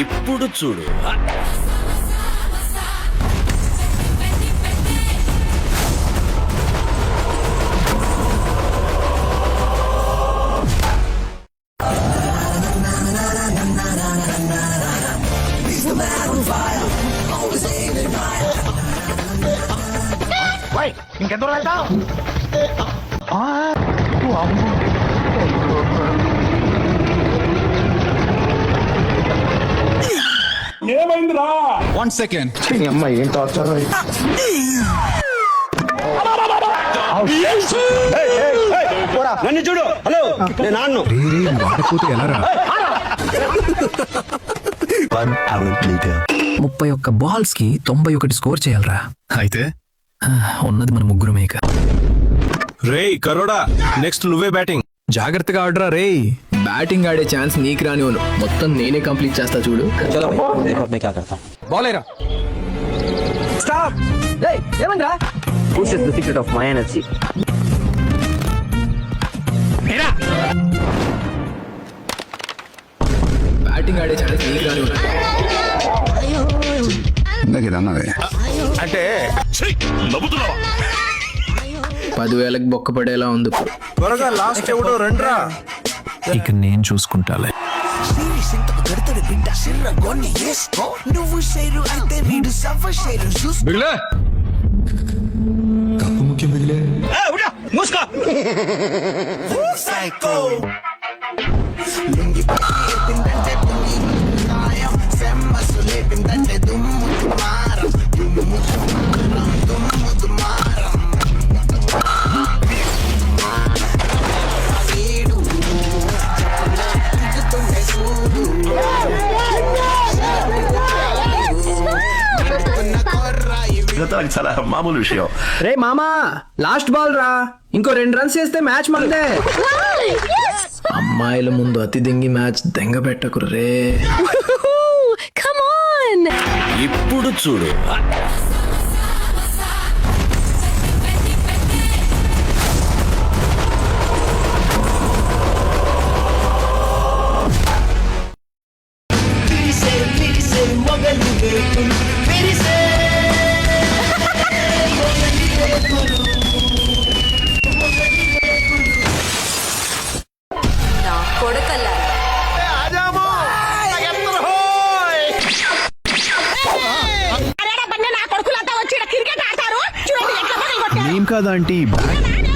ఇప్పుడు చూడు. ఇంకెంత వెళ్తావు? ఏమైందిరా? 1 second. అమ్మాయి ఏం టార్చర్. నన్ను చూడు. హలో, నేను ఆన్ను. వాడకపోతే ఎలా రా? 1 hour later. 31 బాల్స్ కి 91 స్కోర్ చేయాలరా. అయితే ఉన్నది మన ముగ్గురమే. రేయ్ కరోడా, నెక్స్ట్ నువ్వే బ్యాటింగ్. జాగ్రత్తగా ఆడరా రే. బ్యాటింగ్ ఆడే ఛాన్స్ నీకు రానివ్వను. మొత్తం నేనే కంప్లీట్ చేస్తా చూడు. బాలేరా. స్టాప్. ఏమండ్రా? This is the secret of my energy. Batting ఆడే ఛాన్స్ నీకు రానివ్వను. ఇందాక ఇది అన్నదే. అంటే 10,000కి బొక్క పడేలా ఉంది. త్వరగా లాస్ట్ ఎవడో రండ్రా. ఇక నేను చూసుకుంటాలే. తప్పు ముఖ్యం మిగిలే. మూసుకో. చాలా మామూలు విషయం. రే మామా, లాస్ట్ బాల్ రా. ఇంకో 2 రన్స్ చేస్తే మ్యాచ్ మనదే. అమ్మాయిల ముందు అతి దెంగి మ్యాచ్ దెంగ పెట్టకురు రే. ఇప్పుడు చూడు. ఏం కాదా ఆంటీ, బ్యాట్